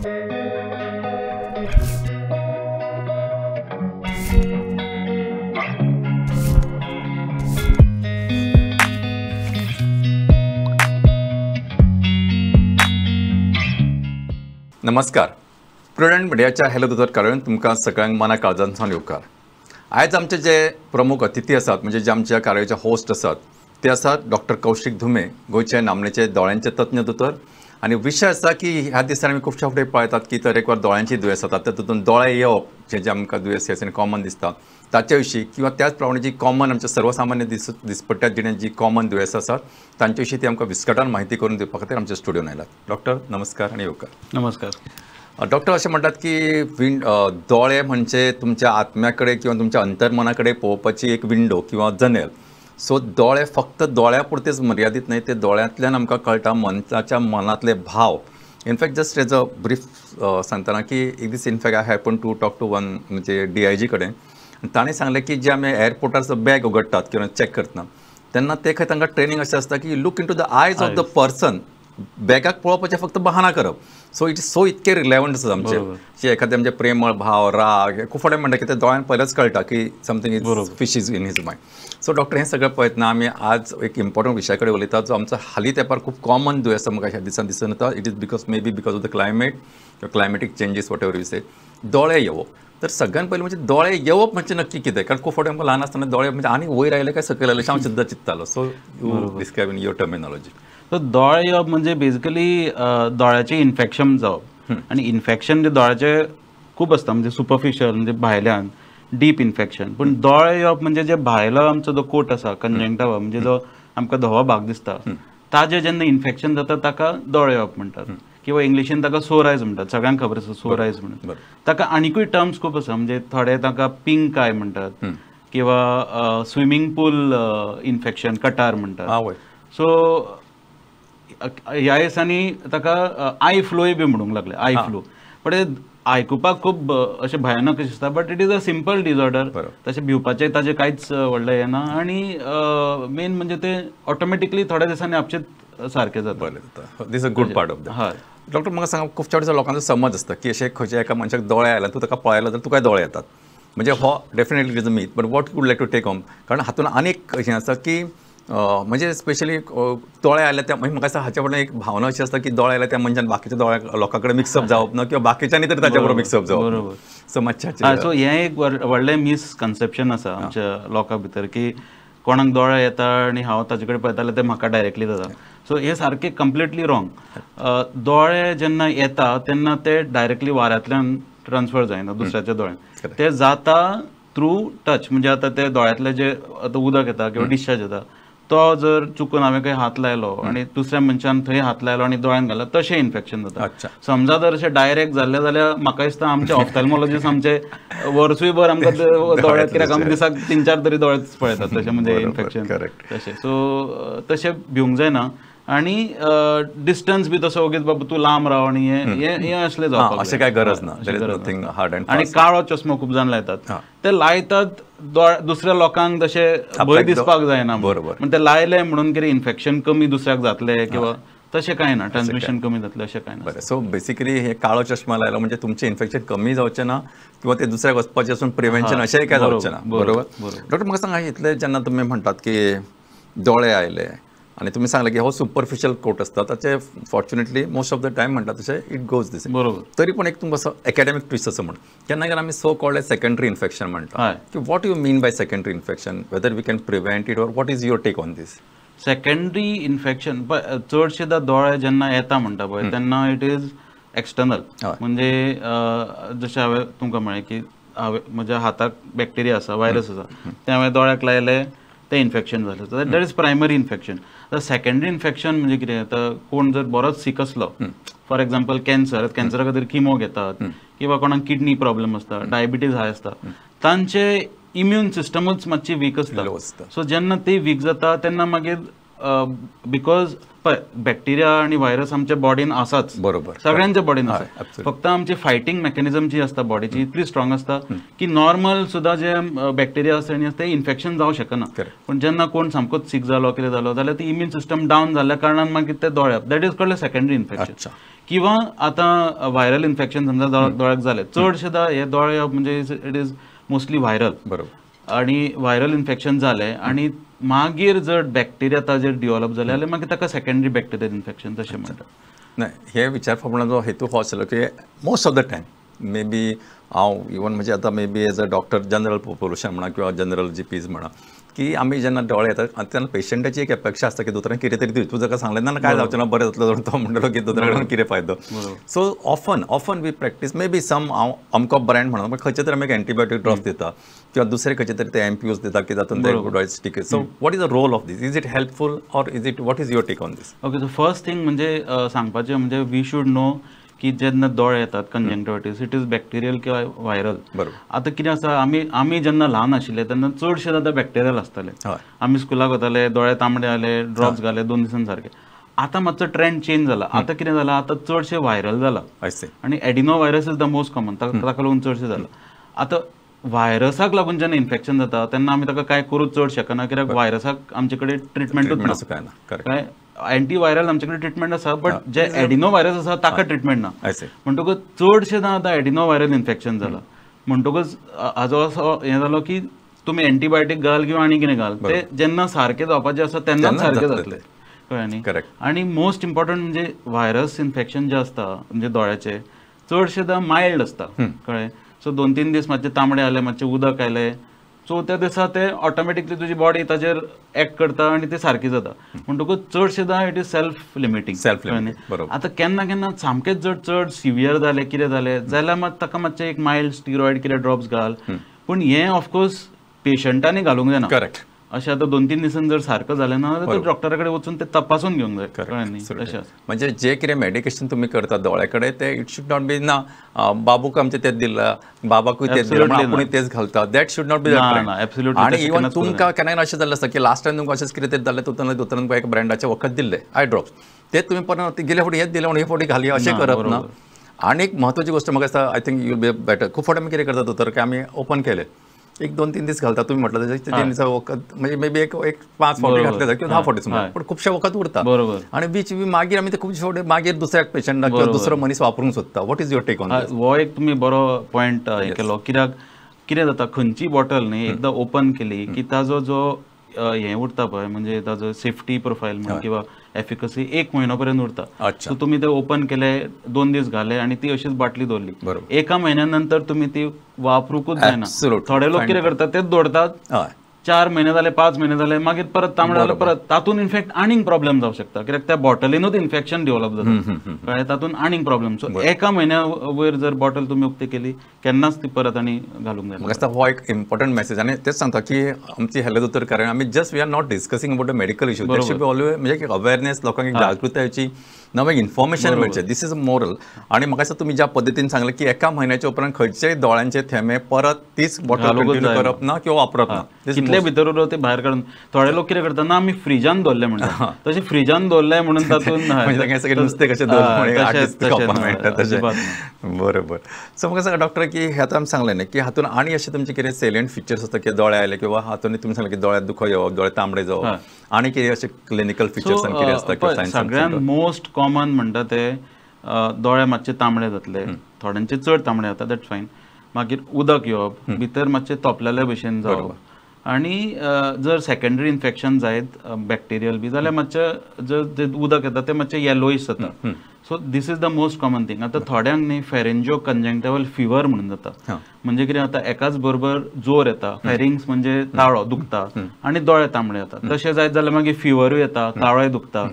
नमस्कार. प्रुडंट मिडियाच्या हेलो दोतोर कार्यावळीन तुमकां सगळ्यांक मना काळजांतल्यान येवकार. आयज आमचे जे प्रमुख अतिथी आसात म्हणजे जे आमच्या कार्यावळीचे होस्ट आसात ते आसात डॉक्टर कौशिक धुमे, गोंयचे नामनेचे दोळ्यांचे तज्ञ दोतोर. आणि विशय आसा की ह्या दिसांनी आमी खुबशे फावटी पळयतात की तरेकवार दोळ्यांची दुयेंस जातात, तातूंत दोळे येवप जे आमकां दुयेंस ह्याचे कॉमन दिसता ताचे विशीं किंवा त्याच प्रमाणे जी कॉमन आमच्या सर्वसामान्य दिसपट्ट्या जिणेंत जी कॉमन दुयेंस आसात तांचे विशीं ती आमकां विस्कटान म्हायती करून दिवपा खातीर आमच्या स्टुडियोन आयलात. डॉक्टर नमस्कार आणि येवकार. नमस्कार. डॉक्टर अशें म्हणटात की दोळे म्हणजे तुमच्या आत्म्या कडेन किंवा तुमच्या अंतर्मना कडेन पळोवपाची एक विंडो किंवा जनेल. सो दोळे फक्त दोळ्या पुरतेच मर्यादीत नाही, ते दोळ्यांतल्यान आमकां कळटा मनशाच्या मनांतले भाव. In fact just as a brief सांगतना की एक दीस in fact I happen to talk to one म्हणजे DIG कडेन. ताणें सांगलें की जे आमी एअरपोर्टार बॅग उगडटात किंवा चॅक करतना तेन्ना ते खंय तांकां ट्रेनिंग अशें आसता की लूक इन टू द आयज ऑफ द पर्सन. बॅगाक पळोवपाचें फक्त बहाना करप. सो इट इज सो इतके रिलेवंट आसा आमचे जे एखादे म्हणजे प्रेमळ भाव राग खूब फावटी म्हणटा की ते दोळ्यान पयलेंच कळटा की something is fish is in his mind. So doctor हें सगळें पळयतना आमी आज एक इम्पॉर्टंट विशया कडेन उलयतात जो आमचो हालीं तेंपार खूब कॉमन दुयेंस म्हाका ह्या दिसान दिसून येता. It is maybe because of the climate किंवा climatic changes whatever you say. दोळे येवप. तर सगळ्यान पयलीं म्हणजे दोळे येवप म्हणजे नक्की कितें? कारण खूब फावटी आमकां ल्हान आसतना दोळे म्हणजे आनी वयर आयले काय सकयल आयले अशें हांव सुद्दां चिंततालो. So you describe in your terminology. तर दोळे येवप म्हणजे बेजिकली दोळ्याचे इन्फेक्शन जावप. आणि इन्फेक्शन जे दोळ्याचे खूब आसता म्हणजे सुपरफिशियल म्हणजे भायल्यान डीप इन्फेक्शन. पण दोळे येवप म्हणजे जे भायलो आमचो जो कोट आसा कंजंक्टिवा म्हणजे जो आमकां धवो भाग दिसता ताजें जेन्ना इन्फेक्शन जाता ताका दोळे येवप म्हणटात. किंवा इंग्लिशीन ताका सोर आयज म्हणटात. सगळ्यांक खबर आसा सोर आयज म्हणून. ताका आनीकूय टर्म्स खूब आसा म्हणजे थोडे ताका पिंक आय म्हणटात किंवा स्विमींग पूल इन्फेक्शन कटार म्हणटात. सो ह्या दिसांनी ताका आय फ्लोय बी म्हणूंक लागले. I flow. पण आयकुपाक खूब अशें भयानक दिसता but it is a simple disorder. तशें भिवपाचें ताजें कांयच व्हडलें हें ना. आनी मेन म्हणजे ते ऑटोमॅटिकली थोड्या दिसांनी आपशेच सारकें जाता. This a good part of that. हय डॉक्टर म्हाका सांगा खूब फावटी लोकांचो समज आसता की अशें खंयच्या एका मनशाक दोळे आयला तूं ताका पळयलो जाल्यार तुकाय दोळे येतात. म्हणजे हो definitely is a myth. But what would like to take on. कारण हातूंत आनीक हें आसा की म्हणजे स्पेशली दोळे आयले त्या म्हाका दिसता हाच्या फुडें एक भावना अशी आसता की दोळे आयले त्या मनशान बाकीच्या दोळ्या लोकां कडेन मिक्सअप जावप ना किंवा बाकीच्यांनी तरी ताच्या बरोबर मिक्सअप जावप. सो मातशें सो हें एक व्हडलें मिसकन्सेप्शन आसा आमच्या लोकां भितर की कोणाक दोळे येता आनी हांव ताजे कडेन पळयता जाल्यार ते म्हाका डायरेक्टली जाता. सो हें सारकें कंप्लिटली रॉंग. दोळे जेन्ना येता तेन्ना ते डायरेक्टली वाऱ्यांतल्यान ट्रान्सफर जायना दुसऱ्याच्या दोळ्यान. ते जाता थ्रू टच. म्हणजे आतां ते दोळ्यांतले जे आतां उदक येता किंवा डिस्चार्ज येता तो जर चुकून हांवें खंय हात लायलो आनी दुसऱ्या मनशान थंय हात लायलो आनी दोळ्यान घालो तशें इन्फेक्शन जाता. समजा जर अशें डायरेक्ट जाल्लें जाल्यार म्हाका दिसता आमचे ऑफ्थॅल्मॉलॉजिस्ट आमचे वर्सूय भर आमकां दोळ्यात कित्याक आमी दिसाक 3-4 तरी दोळेच पळयतात तशें म्हणजे इन्फेक्शन तशें. सो तशें भिवंक जायना. आनी डिस्टन्स बी तसो ओगीच बाबा तूं लांब राव आनी हें असलें जावपाक अशें कांय गरज ना. आनी काळो चश्मो खूब जाण लायतात. ते लायतात दुसऱ्या लोकांक तशें भंय दिसपाक जायना. बरोबर. ते लायले म्हणून कितें इन्फेक्शन कमी दुसऱ्याक जातलें किंवा तशें कांय ना. ट्रान्समिशन कमी जातलें अशें कांय ना. सो बेसिकली हे काळो चश्मा लायलो म्हणजे तुमचें इन्फेक्शन कमी जावचें ना किंवा ते दुसऱ्याक वचपाचें असून प्रिव्हेंशन अशेंय काय जावचें ना. बरोबर. डॉक्टर म्हाका सांगा इतले जेन्ना तुमी म्हणटात की दोळे आयले आणि तुम्ही सांगले की हो सुपरफिशियल कोट असता ताचे fortunately most of the time म्हणटा तशें इट गोज दिस. बरोबर. तरी पण एक तुमकां असो एकेडॅमिक ट्विस्ट असो म्हण केन्ना केन्ना आमी सो कॉल्ड सेकंडरी इन्फेक्शन म्हणटा की what you mean by secondary infection whether we can prevent it or what is your take on this. Secondary infection चडशे दोळे जेन्ना येता म्हणटा पळय तेन्ना इट इज एक्सटर्नल. म्हणजे जशें हांवें तुमकां म्हळें की म्हज्या हाताक बॅक्टेरिया आसा वायरस आसा ते हांवें दोळ्याक लायले ते इन्फेक्शन जालें. That is primary infection. Secondary infection म्हणजे कितें आतां कोण जर बरोच सीक असलो फॉर एक्झाम्पल कॅन्सरा खातीर किमो घेतात किंवा कोणाक किडनी प्रॉब्लेम आसता डायबिटीज हाय आसता तांचे इम्यून सिस्टमूच मातशी वीक आसता. सो जेन्ना ती वीक जाता तेन्ना मागीर बिकॉज बॅक्टेरिया आणि व्हायरस आमच्या बॉडीन आसाच, बरोबर, सगळ्यांच्या बॉडीन आसा. फक्त आमची फायटिंग मेकॅनिझम जी असता बॉडीची इतली स्ट्रॉंग असता की नॉर्मल सुद्धा जे बॅक्टेरिया आसता आनी ते इन्फेक्शन जावं शकना. पण जेन्ना कोण सामकोच सीक जालो कितें जालो जाल्यार ती इम्युन सिस्टम डावन जाल्ल्या कारणान मागीर ते दोळ्याक that is called secondary infection. किंवा आतां व्हायरल इन्फेक्शन समजा दोळ्याक जालें, चडशेदा हे दोळे म्हणजे इट इज मोस्टली व्हायरल. बरोबर. आणि व्हायरल इन्फेक्शन जालें आणि मागीर जर बॅक्टेरिया ताजेर डिव्हलप जाले जाल्यार मागीर ताका सेकंडरी बॅक्टेरियल इन्फेक्शन तशें म्हणटात. नाही, हे विचारप्रमाणे हेतू हो आशिल्लो की most of the time may be हांव इवन म्हणजे आतां may be as a doctor general population म्हणा किंवा जनरल जीपीज म्हणा की आमी जेन्ना दोळे येतात तेन्ना पेशंटाची एक अपेक्षा आसता की दोतोरान कितें तरी तूं जाका सांगलें ना काय जावचें ना बरें जातलो तो म्हणटलो की दोतोरा कडल्यान कितें फायदो. So often we practice may be some हांव अमको ब्रँड म्हणून खंयचे तरी आमी एक एंटीबायोटीक ड्रॉप्स दिता किंवा दुसरे खंयचे तरी ते एम्प्यूज दिता की जातून ते दोळे stick. So what is the role of this? Is it helpful or is it what is your take on this? Okay, so first thing म्हणजे सांगपाचें म्हणजे वी शूड नो की जेन्ना दोळे येतात कंजंक्टिव्हायटीस इट इज बॅक्टेरियल किंवा व्हायरल. बरोबर. आतां कितें आसा आमी जेन्ना ल्हान आशिल्ले तेन्ना चडशे जाता बॅक्टेरियल आसताले. आमी स्कुलाक वताले, दोळे तांबडे जाले, ड्रॉप्स घाले 2 दिसान सारके. आतां मातसो ट्रेंड चेंज जाला. आतां कितें जालां, आतां चडशे व्हायरल जाला आनी adeno virus is the most common, ताका लागून चडशे जाला. आतां व्हायरसाक लागून जेन्ना इन्फेक्शन जाता तेन्ना आमी ताका कांय करूच चड शकना, कित्याक व्हायरसाक आमचे कडेन ट्रिटमेंटूच ना. काय एंटीव्हायरल आमचे कडेन ट्रिटमेंट आसा, बट जे एडिनो व्हायरस आसा ताका ट्रिटमेंट ना. म्हणटकूच चडशेदां आतां एडिनो व्हायरल इन्फेक्शन जालां. म्हणटकूच हाजो असो हें जालो की तुमी एंटीबायोटीक घाल किंवा आनी कितें घाल, ते जेन्ना सारकें जावपाचें आसा तेन्नाच सारकें जातलें. कळ्ळें न्ही? आनी मोस्ट इम्पॉर्टंट म्हणजे व्हायरस इन्फेक्शन जें आसता म्हणजे दोळ्याचें चडशेदां मायल्ड आसता. कळ्ळें? सो 2-3 दीस मातशे तांबडे जाले, मातशें उदक आयलें, चवथ्या दिसा ते ऑटोमॅटिकली तुजी बॉडी ताजेर एक्ट करता आनी ते सारकी जाता. म्हणटकूच चडशेदां इट इज सेल्फ लिमिटींग. आतां केन्ना केन्ना सामकेंच जर चड सिवियर जालें कितें जालें जाल्यार मात ताका मातशें एक मायल्ड स्टिरॉयड कितें ड्रॉप्स घाल. पूण हें ऑफकोर्स पेशंटांनी घालूंक जायना. करेक्ट. अशें आतां 2-3 दिसान जर सारकें जालें ना जाल्यार डॉक्टरा कडेन वचून ते तपासून घेवंक जाय. कळ्ळें न्ही? तशें म्हणजे जे कितें मेडिकेशन तुमी करता दोळ्या कडेन ते इट शूड नॉट बी ना बाबूक आमचे तेच दिला, बाबाकूय तेच दिला, आपुणूय तेच घालता, that should not be that. आणि इवन तुमकां केन्नाय अशें जाल्लें आसता की लास्ट टायम तुमकां अशेंच कितें तेच जाल्लें दोतोरान तुमकां एक ब्रँडाचे वखद दिल्ले आय ड्रॉप्स, ते तुमी परत गेल्या फावटी हेच दिलें म्हणून हे फावटी घालया अशें करप ना. आनी एक म्हत्वाची गोश्ट म्हाका दिसता I think you'll be better. खूब फावटी आमी कितें करता दोतोर की आमी ओपन केलें एक 2-3 दीस घालता, तुम्ही म्हटलं त्याच्या 3 दिसा वखद म्हणजे मे बी एक 5 फावटी घातले जाता किंवा 10 फावटी सुमार, पण खुबशे वखद उरता. आणि बीच मागीर आमी ते खुबशे फावटी मागीर दुसऱ्याक पेशंटाक किंवा दुसरो मनीस वापरूंक सोदता. What is your take on this? हो एक तुमी बरो पॉयंट हे केलो. कित्याक कितें जाता, खंयची बॉटल न्ही एकदां ओपन केली की ताजो जो हें उरता पळय म्हणजे ताजो सेफ्टी प्रोफायल म्हण किंवा एफिकसी 1 म्हयनो पर्यंत उरता. सो तुमी ते ओपन केले, 2 दीस घाले आनी ती अशीच बाटली दवरली, 1 म्हयन्या नंतर तुमी ती वापरूंकूच जायना. थोडे लोक कितें करतात तेच दवरतात, 4 महिने जाले, 5 महिने जाले, मागीर परत तांबडे जाले, परत तातून इनफॅक्ट आनीक प्रॉब्लेम जावं शकता, कित्याक त्या बॉटलीनूच इन्फेक्शन डेव्हलप जाता. कळ्ळें? तातून आनीक प्रॉब्लेम. सो 1 म्हयन्या वयर जर बॉटल तुमी उक्ती केली केन्नाच ती परत आनी घालूंक जाय. म्हाका हो एक इम्पॉर्टंट मेसेज. आनी तेच सांगता की आमची हेल्थ दोतोर कारण आमी just we are not discussing about the medical issue, there should be always म्हणजे अवेअरनेस, लोकांक एक जागृतायेची नवें इन्फॉर्मेशन मेळचें. This is moral. आणि म्हाका दिसता तुमी ज्या पद्दतीन सांगलें की 1 म्हयन्याच्या उपरांत खंयचेय दोळ्यांचे थेंबे परत तीच बॉटल कंटिन्यू करप ना किंवा वापरप ना. कितले भितर उरलो ते भायर काडून. थोडे लोक कितें करता ना आमी फ्रिजान दवरले म्हणटा, तशें फ्रिजान दवरले म्हणून तातून सगळे नुस्तें कशें बरोबर. सो म्हाका सांगा डॉक्टर की हे आतां आमी सांगलें न्ही की हातून आनी अशें तुमचे कितें सेलियंट फिचर्स आसता की दोळे आयले किंवा हातून तुमी सांगलें की दोळ्यांत दुखो येवप, दोळे तांबडे जावप, आनी कितें अशें क्लिनिकल फिचर्स कितें आसता? सगळ्यांत मोस्ट कॉमन म्हणटा ते दोळे मातशे तांबडे जातले, थोड्यांचे चड तांबडे जाता, दॅट्स फायन. मागीर उदक येवप, भितर मातशें तोपलेले भशेन जावप, आनी जर सेकंडरी इन्फेक्शन जायत बॅक्टेरियल बी जाल्यार मातशें जर उदक येता तें मातशें येलोईश जाता. So this is the most common thing. आतां थोड्यांक न्ही फेरेंजियो कंजंक्टिव्हल फिवर म्हणून जाता, म्हणजे कितें जाता एकाच बरोबर जोर येता, फेरिंग्स म्हणजे ताळो दुखता आनी दोळे तांबडे जाता. तशें जायत जाल्यार मागीर फिवरूय येता, ताळोय दुखता.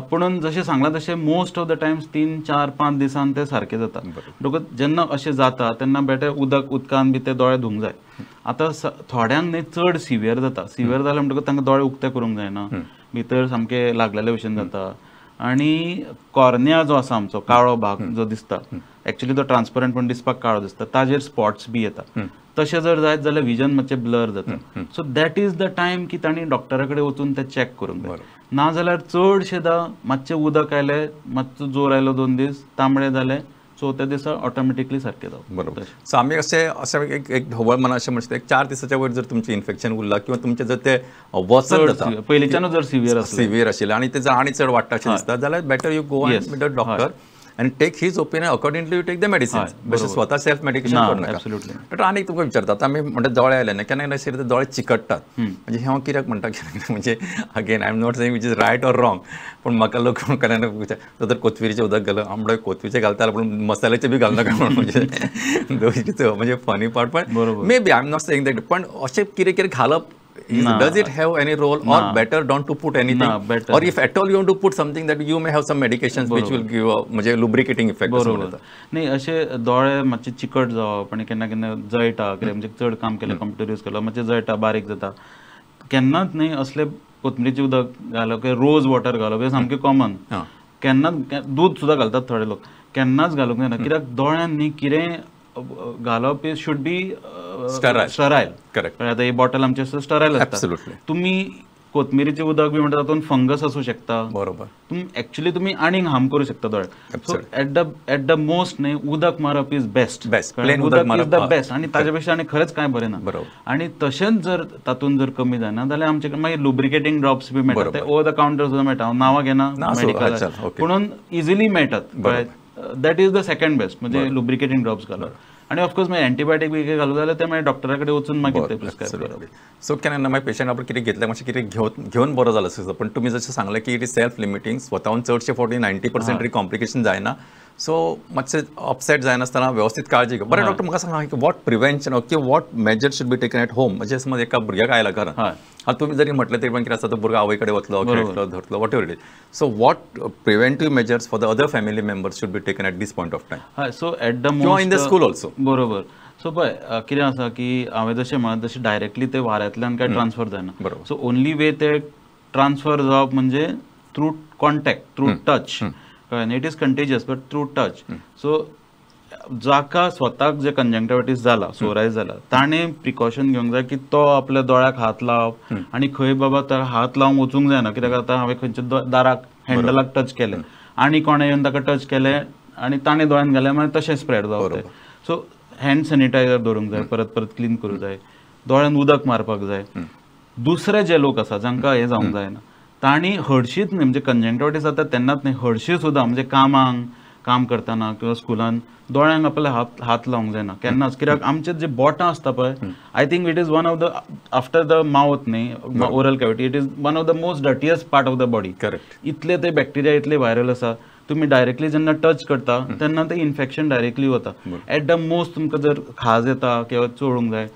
पुणून जशें सांगलां तशें मोस्ट ऑफ द टायम्स 3-4-5 दिसान ते सारके जाता. म्हणटकूच जेन्ना अशें जाता तेन्ना बेटे उदकान बी ते दोळे धुवंक जाय. आतां थोड्यांक न्ही चड सिवियर जाता. सिवियर जालें म्हणटकूच तांकां दोळे उक्ते करूंक जायना, भितर सामके लागलेले भशेन जाता, आणि कॉर्निया जो आसा आमचो काळो भाग जो दिसता ऍक्च्युली तो ट्रान्सपरंट पण दिसपाक काळो दिसता ताजेर स्पॉट्स बी येता तशें जर जायत जाल्यार विजन मातशें ब्लर जाता so that is the time की तांणी डॉक्टरा कडेन वचून ते चॅक करूंक जाय नाजाल्यार चडशेदां मातशें उदक आयलें मातसो जोर आयलो 2 दीस तांबडे जाले चवथ्या दिसा ऑटोमॅटिकली सारकें जावप बरोबर सो आमी अशें एक ढवळ मना अशें म्हणटा एक 4 दिसाच्या वयर जर तुमचें इन्फेक्शन उरलां किंवा तुमचें जर ते वचन जाता पयलींच्यानूच जर सिवियर आशिल्लें आनी तें जर आनी चड वाडटा अशें दिसता जाल्यार better you go and meet the doctor and take his opinion accordingly you take the medicines बेश्टें स्वता सेल्फ मेडिकेशन करनाका तर आनी तुमकां विचारता आतां आमी म्हणटा दोळे आयले न्ही केन्ना केन्ना शरीर दोळे चिकटतात म्हणजे हांव कित्याक म्हणटा म्हणजे again I am not saying which is right or wrong पण म्हाका लोक केन्ना विचारता तर कोथमिरीचें उदक घाल आमळे कोथमिरीचें घालता पूण मसाल्याचें बी घालनाका म्हणून म्हणजे फनी पार्ट पण may be I am not saying that पण अशें कितें कितें घालप does it have any role or better don't to put anything or if at all you want to put something that you may have some medications which will give a म्हणजे lubricating effect नाही असे डोळे मातशे चिकट जावप आनी केन्ना केन्ना जळटा कित्याक म्हणजे चड काम केलें कंप्युटर यूज केलो मातशें जळटा बारीक जाता केन्नाच न्ही असले कोथमिरीचें उदक घालप रोज वॉटर घालप हे सामकें कॉमन केन्नाच दूध सुद्दां घालतात थोडे लोक केन्नाच घालूंक जायना कित्याक दोळ्यांत न्ही कितें घालप इज शुड बी स्टरायल करेक्ट आतां ही बॉटल आमची स्टरायल आसता तुमी कोथमिरीचें उदक बी म्हणटा तातूंत फंगस आसूं शकता बरोबर तुमी एक्चुअली तुमी आनीक हार्म करूं शकता दोळे सो एट द मोस्ट न्ही उदक मारप इज बेस्ट उदक इज द बेस्ट आनी ताजे पेक्षा आनी खरेंच कांय बरें ना आनी तशेंच जर तातूंत जर कमी जायना जाल्यार आमचे मागीर लुब्रिकेटिंग ड्रॉप्स बी मेळटात ते ओवर द कावंटर सुद्दां मेळटा हांव नांवां घेना मेडिकल पुणून इजिली मेळटात that is the second best म्हणजे लुब्रिकेटिंग ड्रॉप्स घालप आणि ऑफकोर्स मागीर एंटीबायोटीक बी घालूं जाल्यार ते मागीर डॉक्टरा कडेन वचून मागीर ते प्रिस्क्रायब करप सो केन्ना मागीर पेशंट आपण कितें घेतलें मातशें कितें घेवन बरो जालो आसता पण तुमी जशें सांगलें की इट इज सेल्फ लिमिटींग स्वताहून चडशे फावटी 90% तरी कॉम्प्लिकेशन जायना सो मातशें अपसेट जायनासतना व्यवस्थित काळजी घेवप बरें डॉक्टर म्हाका सांगा की what prevention okay what measure should be taken at home म्हणजे समज एका भुरग्याक आयला घरांत आतां तुमी जरी म्हटलें तरी पण कितें आसता तो भुरगो आवय कडेन वतलो खेळटलो धरतलो whatever it is so what preventive measures for the other family members should be taken at this point of time हय सो एट द किंवा इन द स्कूल ऑल्सो बरोबर सो पळय कितें आसा की हांवें जशें म्हणत तशें डायरेक्टली ते वाऱ्यांतल्यान काय ट्रान्सफर जायना सो ओन्ली वे ते ट्रान्सफर जावप म्हणजे थ्रू कॉन्टॅक्ट थ्रू टच कळ्ळें it is contagious but through touch so जाका स्वताक जे कंजंक्टिवायटीस जाला सोरायज जाला ताणें प्रिकॉशन घेवंक जाय की तो आपल्या दोळ्याक हात लावप आनी खंय बाबा ताका हात लावंक वचूंक जायना कित्याक आतां हांवें खंयच्या दाराक हँडलाक टच केलें आनी कोणें येवन ताका टच केलें आनी ताणें दोळ्यान घालें मागीर तशें स्प्रेड जावप सो हँड सॅनिटायझर दवरूंक जाय परत परत क्लीन करूंक जाय दोळ्यान उदक मारपाक जाय दुसरे जे लोक आसा जांकां हें जावंक जायना तांणी हळशीत न्ही म्हणजे कंजंक्टिवायटीस जाता तेन्नाच न्ही हळशी सुद्दां म्हणजे कामांक काम करतना किंवा स्कुलान दोळ्यांक आपले हात लावंक जायना केन्नाच कित्याक आमचे जे बोटां आसता पळय I think it is one of the after the mouth न्ही oral cavity it is one of the most dirtiest part of the body इतले ते बॅक्टेरिया इतले व्हायरल आसा तुम्ही डायरेक्टली जेन्ना टच करता तेन्ना ते इन्फेक्शन डायरेक्टली वता एट द मोस्ट तुमकां जर खाज येता किंवा चोळूंक जाय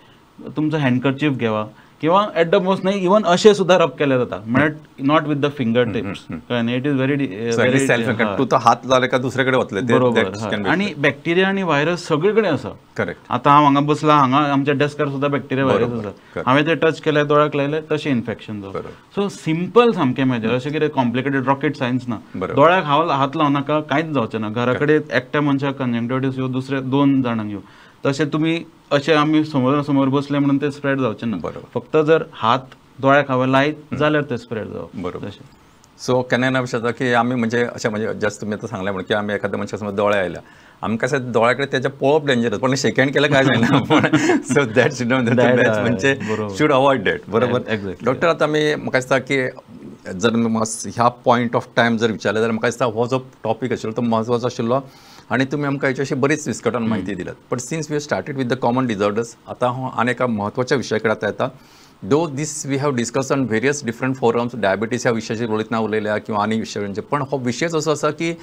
तुमचो हँडकर्चीफ घेवा किंवा एट द मोस्ट नाही इवन अशें सुद्दां रब केलें जाता म्हणजे not with the finger tips कळ्ळें इट इज व्हेरी सेल्फ तूं तो हात लावले का दुसरे कडेन वतले बरोबर आनी बॅक्टेरिया आनी व्हायरस सगळे कडेन आसा करेक्ट आतां हांव हांगा बसला हांगा आमच्या डेस्कार सुद्दां बॅक्टेरिया व्हायरस आसा हांवें ते टच केले दोळ्याक लायले तशें इन्फेक्शन जावं सो सिंपल सामकें मेजर अशें कितें कॉम्प्लिकेटेड रॉकेट सायन्स ना दोळ्याक हात लावं नाका कांयच जावचें ना घरा कडेन एकट्या मनशाक कंजंक्टिवायटीस येवं दुसरे 2 जाणांक येवं तशें तुमी अशें आमी समोर समोर बसले म्हणून ते स्प्रेड जावचें ना फक्त जर हात दोळ्याक हांवें लायत जाल्यार ते स्प्रेड जावप बरोबर सो केन्ना विशय जाता की आमी म्हणजे अशें म्हणजे जस्ट तुमी आतां सांगलें म्हणून की आमी एखाद्या मनशा समज दोळे आयल्या आमकां कशें दोळ्या कडेन तेजें पळोवप डेंजरस पण शेक हँड केल्यार काय जायना पण सो दॅट शुड नॉट म्हणजे शूड अवॉयड दॅट बरोबर डॉक्टर आतां आमी म्हाका दिसता की जर ह्या पॉयंट ऑफ टायम जर विचारलें जाल्यार म्हाका दिसता हो जो टॉपीक आशिल्लो तो म्हत्वाचो आशिल्लो आणि तुम्ही आमकां हेची अशी बरीच विस्कटून म्हायती दिल्यात but since we have started with the common disorders आतां हांव आनी एका म्हत्वाच्या विशया कडेन आतां येता दो this we have discuss on various different forums diabetes ह्या विशयाचेर उलयतना उलयल्या किंवा आनी विशयांचेर पण हो विशयच असो आसा की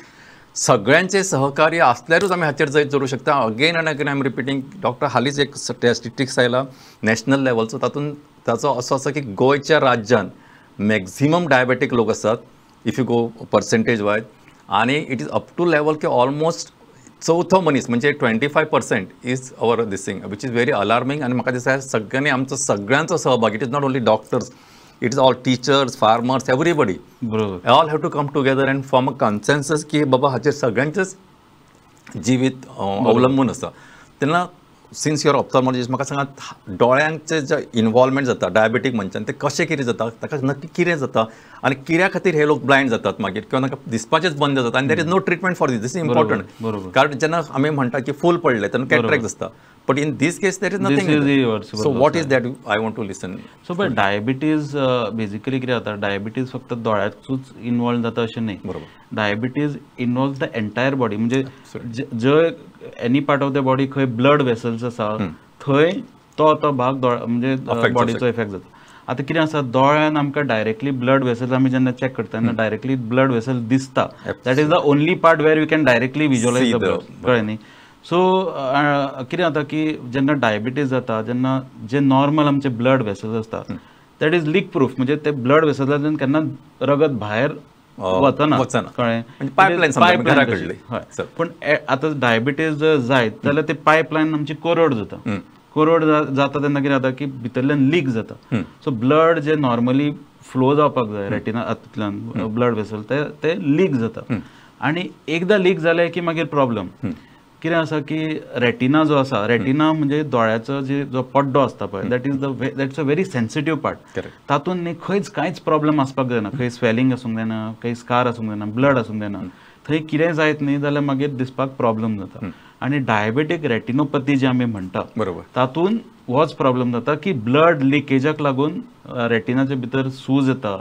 सगळ्यांचे सहकार्य असल्यारूच आमी हाचेर जैत जोरूंक शकता again and again I am repeating doctor हालींच एक स्टॅटिस्टिक्स आयला नॅशनल लेवलचो तातूंत ताचो असो आसा की गोंयच्या राज्यान मॅक्झिमम डायबेटीक लोक आसात if you go percentage wise आणि it is up to level की ऑलमोस्ट चौथो मनीस म्हणजे 25% is our this thing which is very alarming आणि म्हाका दिसता सगळ्यांनी आमचो सगळ्यांचो सहभाग it is not only doctors it is all teachers, farmers, everybody बरोबर all have to come together and form a consensus की बाबा हाचेर सगळ्यांचेच जिवीत अवलंबून आसा. तेन्ना सिन्स युअर ऑप्थॉल्मॉलॉजिस्ट म्हाका सांगात दोळ्यांचे जे इन्वॉल्वमेंट जाता डायबेटीक मनशान ते कशें कितें जाता, ताका नक्की कितें जाता आनी कित्या खातीर हे लोक ब्लायंड जातात मागीर किंवा तांकां दिसपाचेच बंद जाता आनी there is no treatment for this is important. बरोबर कारण जेन्ना आमी म्हणटा की फूल पडले तेन्ना कॅट्रॅक्ट आसता, but in this case there is nothing. So what is that I want to listen. So but diabetes basically कितें जाता, डायबिटीज फक्त दोळ्यातूच इन्वॉल्व जाता अशें न्ही. बरोबर. Diabetes involve the entire body, म्हणजे जंय any part of the body खंय ब्लड वेसल्स आसा थंय तो भाग म्हणजे बॉडीचो इफेक्ट जाता. आता कितें आसा, दोळ्यान आमकां डायरेक्टली ब्लड वेसल्स आमी जेन्ना चॅक करता तेन्ना डायरेक्टली ब्लड वेसल दिसता. That is the only part where we can directly visualise the blood, कळ्ळें न्ही. सो कितें जाता की जेन्ना डायबिटीज जाता तेन्ना जे नॉर्मल आमचे ब्लड वेसल्स आसता दॅट इज लीक प्रूफ, म्हणजे ते ब्लड वेसल्सांतल्यान केन्ना रगत भायर वचना, कळ्ळें. पण आतां डायबिटीज जर जायत जाल्यार ते पायपलायन आमची कोरड जाता. कोरड जाता तेन्ना कितें जाता की भितरल्यान लीक जाता. सो ब्लड जे नॉर्मली फ्लो जावपाक जाय रेटिना हातूंतल्यान ब्लड वेसल ते लीक जाता. आनी एकदां लीक जालें की मागीर प्रॉब्लम कितें आसा की रेटिना जो आसा, रेटिना म्हणजे दोळ्याचो जो पड्डो आसता पळय that's a very sensitive part. तातूंत न्ही खंयच कांयच प्रॉब्लम आसपाक जायना, खंय स्वेलिंग आसूंक जायना, खंय स्कार आसूंक जायना, ब्लड आसूंक जायना. थंय कितें जायत न्ही जाल्यार मागीर दिसपाक प्रॉब्लम जाता. आनी डायबेटीक रेटिनोपॅथी जी आमी म्हणटा तातूंत होच प्रॉब्लम जाता की ब्लड लिकेजाक लागून रेटिनाचे भितर सूज येता,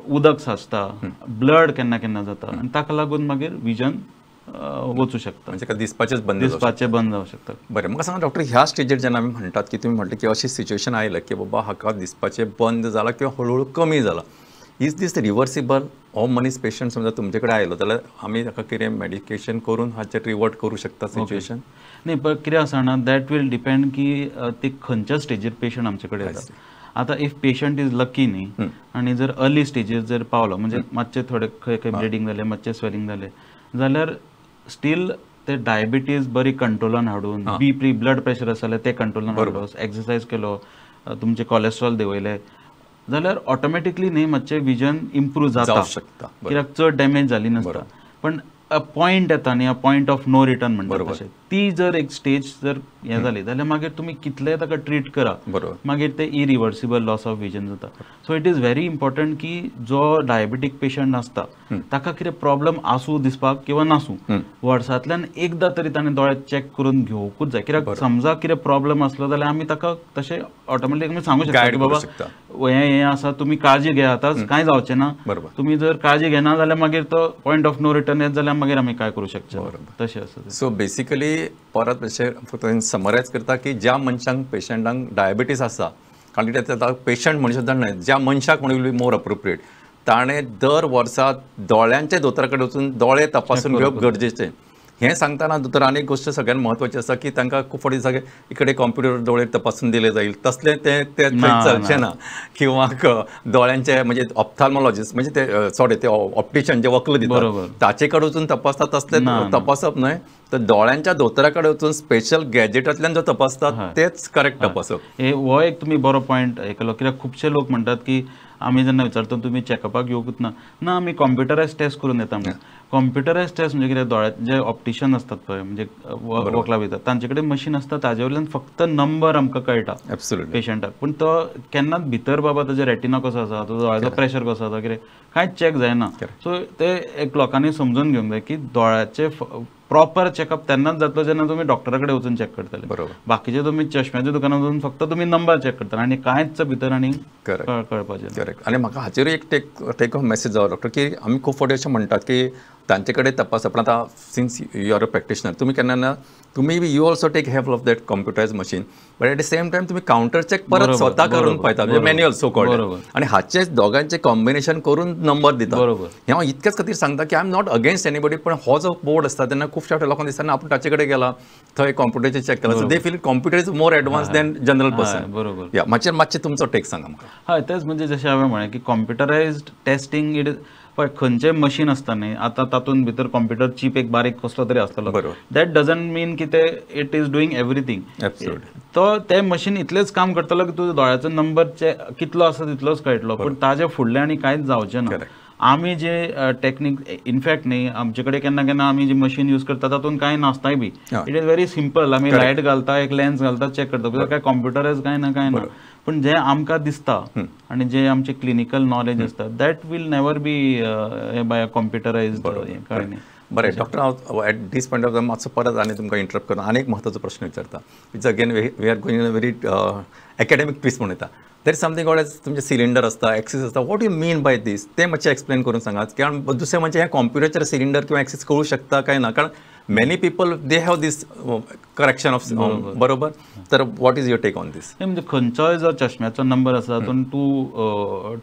उदक साचता, ब्लड केन्ना केन्ना जाता आनी ताका लागून मागीर विजन वचू शकता, म्हणजे दिसपाचेच बंद जावं शकता. बरें, म्हाका सांगा डॉक्टर, ह्या स्टेजीर जेन्ना आमी म्हणटात की तुमी म्हटलें की अशी सिच्युएशन आयलें की बाबा हाका दिसपाचें बंद जालां किंवा हळूहळू कमी जालां, इज दीस रिवर्सिबल? हो मनीस पेशंट समजा तुमचे कडेन आयलो जाल्यार आमी ताका कितें मेडिकेशन करून हाचेर रिवर्ट करूं शकता सिच्युएशन? न्ही, पण कितें आसा ना, दॅट वील डिपेंड की ते खंयच्या स्टेजीर पेशंट आमचे कडेन येता. आता इफ पेशंट इज लकी न्ही आनी जर अर्ली स्टेजीर जर पावलो, म्हणजे मातशें थोडे खंय खंय ब्लिडींग जालें, मातशें स्वेलिंग जालें जाल्यार स्टील ते डायबिटीज बरी कंट्रोलान हाडून, BP ब्लड प्रेशर आसा जाल्यार ते कंट्रोलान हाडलो, एक्सरसायज केलो, तुमचे कोलेस्ट्रॉल देंवयले जाल्यार ऑटोमॅटिकली न्ही मातशें विजन इम्प्रूव जाता शकता, कित्याक चड डॅमेज जाली नासता. पण पॉयंट येता न्ही, पॉयंट ऑफ नो रिटर्न म्हणटा तशें, ती जर एक स्टेज जर हें जाली जाल्यार मागीर तुमी कितलेय ताका ट्रीट करा, मागीर ते इरिवर्सिबल लॉस ऑफ विजन जाता. So it is very important की जो डायबिटीक पेशंट आसता ताका कितें प्रॉब्लम आसूं दिसपाक किंवा नासूं, वर्सांतल्यान एकदां तरी ताणें दोळे चॅक करून घेवकूच जाय. कित्याक समजा कितें प्रॉब्लम आसलो जाल्यार आमी ताका तशें ऑटोमॅटिकली सांगूं शकता की बाबा हें आसा, तुमी काळजी घेया, आतां कांय जावचें ना. तुमी जर काळजी घेना जाल्यार मागीर तो पॉयंट ऑफ नो रिटर्न येत जाल्यार मागीर आमी काय करूं शकता, तशें आसा. सो बेसिकली परत अशें समरायज करता की ज्या मनशांक पेशंटांक डायबिटीस आसा, कारण कितें पेशंट म्हणू सुद्दां न्हय, ज्या मनशाक म्हणून विल बी मोर अप्रोप्रिएट, ताणें दर वर्सा दोळ्यांच्या दोतोरा कडेन वचून दोळे तपासून घेवप गरजेचें. हें सांगतना दोतोर आनी एक गोश्ट सगळ्यात म्हत्वाची आसा की तांकां खूब फावटी सगळे इकडे कॉम्प्युटर दोळे तपासून दिले जाईल, तसलें ते चलचें ना. किंवा दोळ्यांचे म्हणजे ऑप्थाल्मॉलॉजिस्ट म्हणजे ते सॉरी ते ऑप्टिशियन जे वखल दितात ताचे कडेन वचून तपासतात तसले तपासप न्हय, तर दोळ्यांच्या दोतोरा कडेन वचून स्पेशल गॅजेटांतल्यान जो तपासतात तेच करेक्ट तपासप. हो एक तुमी बरो पॉयंट हे केलो, कित्याक खुबशे लोक म्हणटात की आमी जेन्ना विचारता तुमी चॅकअपाक येवंकूच ना, आमी कॉम्प्युटरायज टेस्ट करून येता. म्हणजे कॉम्प्युटरायज टेस्ट म्हणजे कितें, दोळ्यात जे ऑप्टिशियन आसतात पळय, म्हणजे वखला वयतात तांचे कडेन मशीन आसता, ताजे वयल्यान फक्त नंबर आमकां कळटा पेशंटाक, पूण तो केन्नाच भितर बाबा ताजे रेटिना कसो आसा, तो दोळ्याचो प्रेशर कसो आसा, कितें कांयच चॅक जायना. सो ते एक लोकांनी समजून घेवंक जाय की दोळ्याचे प्रॉपर चॅकअप तेन्नाच जातलो जेन्ना तुमी डॉक्टरा कडेन वचून चॅक करतले. बाकीचे तुमी चश्म्याच्या दुकानार वचून फक्त तुमी नंबर चॅक करता आनी कांयच भितर आनी कळपाचें. करेक्ट. आनी म्हाका हाचेर एक टेक होम मेसेज जावं डॉक्टर, की आमी खूब फावटी अशें म्हणटात की तांचे कडेन तपासप, पण आतां since you are a practitioner, तुमी केन्ना तुमी you also take help of that computerise machine, but at the same time तुमी काउंटर चॅक परत स्वता करून पळयता, म्हणजे मॅन्युअल सो कॉल्ड, आनी हाचे दोगांचे कॉम्बिनेशन करून नंबर दिता. हें हांव इतकेच खातीर सांगता की I am not against anybody, पण हो जो बोर्ड आसता तेन्ना खुबशा लोकांक दिसता आपूण ताचे कडेन गेला, थंय कॉम्प्युटराचेर चॅक केला, so they feel computer is more advance than general person. बरोबर. या मातशें तुमचो टेक सांगा म्हाका. हय, तेच म्हणजे जशें हांवें म्हळें की कॉम्प्युटरायज्ड टेस्टिंग इट इज पण खंयचें मशीन आसता न्ही आतां तातूंत भितर कॉम्प्युटर चीप एक बारीक कसलो तरी आसतलो दॅट डजंट मीन की ते इट इज डुईंग एवरीथींग तो ते मशीन इतलेंच काम करतलो की तुजो दोळ्याचो नंबर कितलो आसा तितलोच कळटलो पण ताजे फुडलें आनी कांयच जावचें ना आमी जे टॅक्नीक इनफॅक्ट न्ही आमचे कडेन केन्ना केन्ना आमी जी मशीन यूज करता तातूंत कांय नासताय बी इट इज व्हेरी सिंपल आमी लायट घालता एक लेन्स घालता चॅक करता काय कॉम्प्युटरायज कांय ना पण जे आमकां दिसता आनी जे आमचे क्लिनिकल नॉलेज आसता that will never be by computerised कळ्ळें न्ही बरें डॉक्टर हांव एट दीस पॉयंट ऑफ मातसो परत आनी तुमकां इंटरप्ट करता आनी एक म्हत्वाचो प्रश्न विचारता it's again we are going in a very academic twist म्हणून येता there is something called as तुमचे सिलिंडर आसता एक्सीस आसता what you mean by this ते मातशें एक्सप्लेन करून सांगात कारण दुसरें म्हणजे हें कॉम्प्युटराचेर सिलिंडर किंवा एक्सीस कळू शकता काय ना कारण many people they have this correction of बरोबर तर what is your take on this म्हणजे खंयचोय जो चश्म्याचो नंबर आसा तातूंत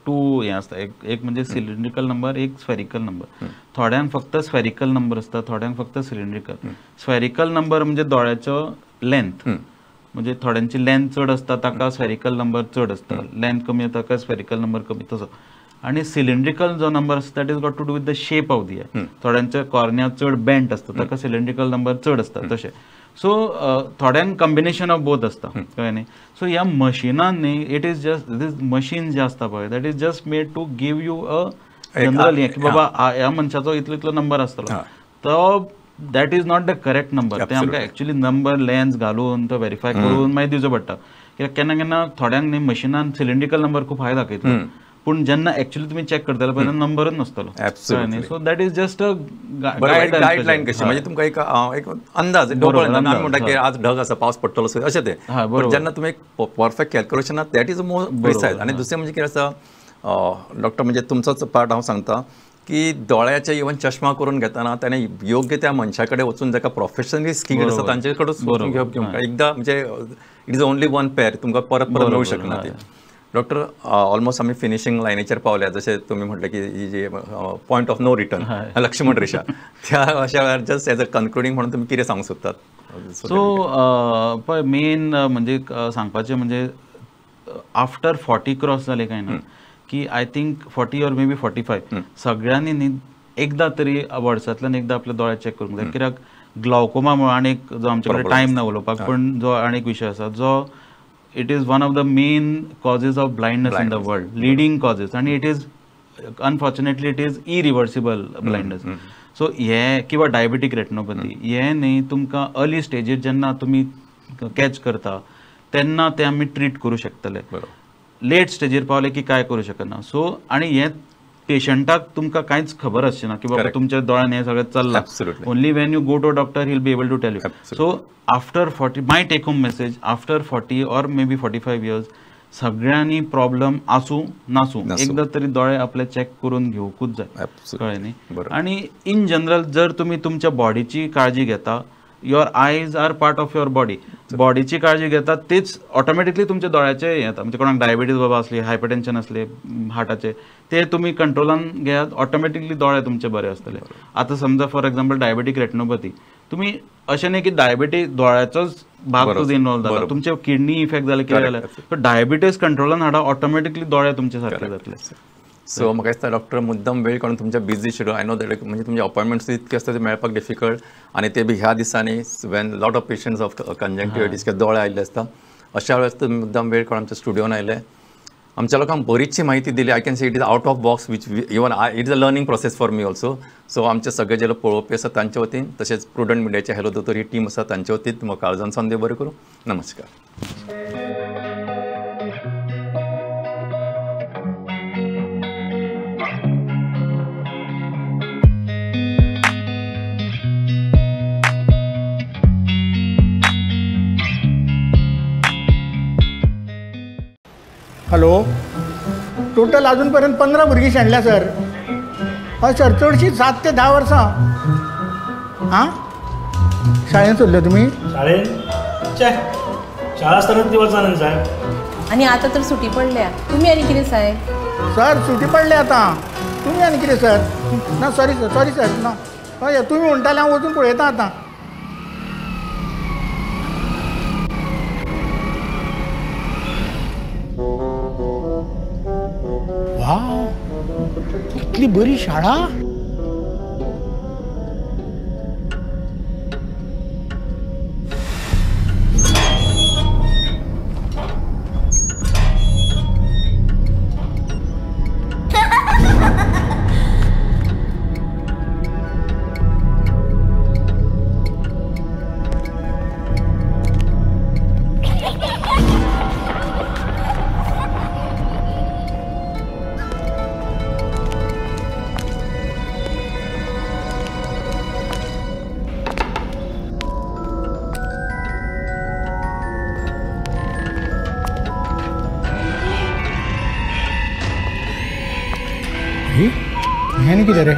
टू हें आसता एक म्हणजे सिलिंड्रिकल नंबर एक स्फेरिकल नंबर थोड्यांक फक्त स्फेरिकल नंबर आसता थोड्यांक फक्त सिलिंड्रिकल स्फेरिकल नंबर म्हणजे दोळ्याचो लेंथ म्हणजे थोड्यांची लेंथ चड आसता ताका स्फेरिकल नंबर चड आसता लेंथ कमी आसा ताका स्फेरिकल नंबर कमी तसो आणि सिलिंड्रिकल जो नंबर आसता that is got to do with the shape of the eye थोड्यांचे कॉर्निया चड बेंट आसता ताका सिलिंड्रिकल नंबर चड आसता तशें सो थोड्यांक कॉम्बिनेशन ऑफ बोथ आसता कळ्ळें न्ही सो ह्या मशिनान न्ही it is just this machine जे आसता पळय that is just made to give you a general हें की बाबा ह्या मनशाचो इतलो इतलो नंबर आसतलो तो that is not the correct number ते आमकां एक्चुअली नंबर लेन्स घालून तो व्हेरीफाय करून मागीर दिवचो पडटा कित्याक केन्ना केन्ना थोड्यांक न्ही मशिनान सिलिंड्रिकल नंबर खूब हाय दाखयता पूण जेन्ना एक्चुअली तुमी चॅक करतले पळय नंबरच नासतलो so that is just a guideline कशी म्हणजे तुमकां एक अंदाज ढोबळ आमी म्हणटा की आज ढग आसा पावस पडटलो अशें ते जेन्ना तुमी एक perfect calculation that is more precise आनी दुसरें म्हणजे कितें आसा डॉक्टर म्हणजे तुमचोच पार्ट हांव सांगता की दोळ्याचे इवन चश्मा करून घेतना त्याने योग्य त्या मनशा कडेन वचून जाका प्रोफेशनली स्किल आसा तांचे कडेन घेवप एकदां म्हणजे it is only one pair तुमकां परत मेळूं शकना ती डॉक्टर ऑलमोस्ट आमी फिनिशींग लायनीचेर पावल्या जशें तुमी म्हटलें की ही जी point of no return Lakshman rekha त्या अशा वेळार जस्ट एज अ कन्क्लुडींग म्हणून तुमी कितें सांगूंक सोदतात सो पळय मेन म्हणजे सांगपाचें म्हणजे आफ्टर 40 क्रॉस जाले काय ना की I think 40 or may be 45 सगळ्यांनी न्ही एकदां तरी वर्सांतल्यान एकदां आपले दोळे चॅक करूंक जाय कित्याक ग्लावकोमा म्हणून आनीक जो आमचे कडेन टायम ना उलोवपाक पण जो आनीक विशय आसा जो it is one of the main causes of blindness in the world leading causes आनी it is unfortunately it is irreversible blindness so हे किंवा डायबेटीक रेटिनोपॅथी हे न्ही तुमकां अर्ली स्टेजीर जेन्ना तुमी कॅच करता तेन्ना ते आमी ट्रीट करूं शकतले लेट स्टेजीर पावले की काय करूं शकना सो आनी हे पेशंटाक तुमकां कांयच खबर आसचें ना की बाबा तुमच्या दोळ्यान हें सगळें चल्लां only when you go to doctor he'll be able to tell you so after 40 my take home message after 40 or may be 45 years सगळ्यांनी प्रॉब्लेम आसूं नासूं एकदां तरी दोळे आपले चॅक करून घेवकूच जाय कळ्ळें न्ही आनी इन जनरल जर तुमी तुमच्या बॉडीची काळजी घेता युअर आयज आर पार्ट ऑफ युअर बॉडीची काळजी घेतात तेच ऑटोमॅटिकली तुमच्या दोळ्याचे येता म्हणजे कोणाक डायबिटीज बाबा असले हायपरटेन्शन असले हार्टाचे ते तुम्ही कंट्रोलान घेयात ऑटोमॅटिकली दोळे तुमचे बरे आसतले आतां समजा फॉर एक्झाम्पल डायबेटीक रेटिनोपॅथी तुमी अशें न्ही की डायबिटीज दोळ्याचोच भाग तुजो इन्वॉल्व जाला तुमचे किडनी इफेक्ट जाले कितें जालें पण डायबिटीज कंट्रोलान हाडा ऑटोमॅटिकली दोळे तुमचे सारके जातले सो म्हाका दिसता डॉक्टर मुद्दम वेळ काडून तुमच्या busy schedule I know that म्हणजे तुमचे अपॉयंटमेंट्स इतके आसता ते मेळपाक डिफिकल्ट आनी ते बी ह्या दिसांनी when lot of patients of conjunctivitis किंवा दोळे आयिल्ले आसता अशा वेळेस तुम्ही मुद्दम वेळ काडून आमच्या स्टुडिओन आयले आमच्या लोकांक बरीचशी माहिती दिली I can say it is out of box which even it is a learning process for me also so आमचे सगळे जे पळोवपी आसा तांचे वतीन तशेंच प्रुडंट मिडियाचे हॅलो दोतोर ही टीम आसा तांचे वतीन तुमकां काळजान सावन देव बरें करूं नमस्कार हॅलो टोटल अजूनपर्यंत 15 भुरगीं शेणल्या सर हय सर चडशीं 7 ते 10 वर्सां आं शाळेंत सोडले तुमी शाळेन शाळा आसतना ती वचना न्ही साहेब आणि आता तर सुटी पडल्या तुम्ही आणि कितें साहेब सर सुटी पडले आतां तुमी आनी कितें सर ना सॉरी सर ना हय तुमी म्हणटाले हांव वचून पळयतां आतां वाव कितली किती बरी शाळा. ह्याने किती रे.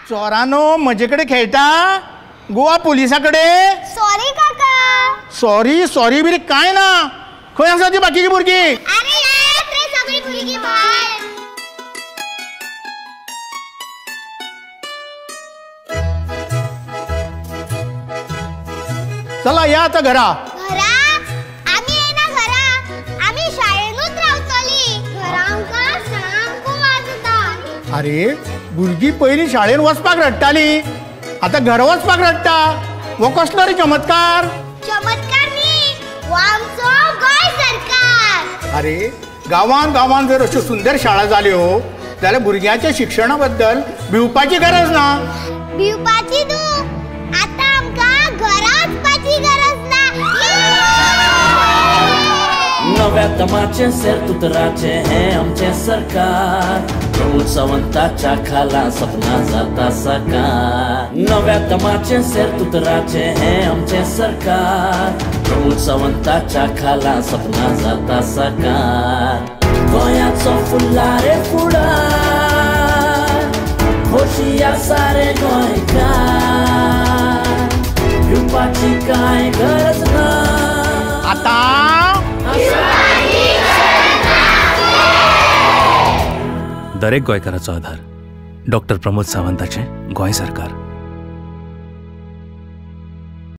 चोरानो मजेकडे खेळता गोवा पोलिसाकडे. सॉरी काका. सॉरी सॉरी बिरी काय ना. खंय आसा ती बाकीची भुरगी. अरे यार रे सगळी भुरगी भायर. चला या आता घरा. घरा आम्ही येना घरा. आम्ही शाळेनूच रावतली. घरा आमका सामको वाजता. अरे भुरगी पहिली शाळेत वचपाक रडटाली आता घरा वचपाक रडटा. वो कसलो रे चमत्कार. चमत्कार न्ही वो आमचो गोंय सरकार. अरे गांवान गांवान जर अश्यो सुंदर शाळा जाल्यो जाल्यार भुरग्याच्या शिक्षणा बद्दल भिवपाची गरज ना. भिवपाची न्हू आता आमका घरा वचपाची गरज ना. नव्या दमाचे सेरतुतराचे हे आमचे सरकार. प्रमोद सावंताच्या खाला सपना जाता साकार. नव्या दमाचे सेरतुतराचे हे आमचे सरकार. प्रमोद सावंताच्या खाला सपना जाता साकार. गोंयाचो फुल्ला रे फुडार खोशी सारे गोंयकार. भिवपाची कांय गरज ना. आता दरेक गोंयकाराचो आधार डॉक्टर प्रमोद सावंताचें गोंय सरकार.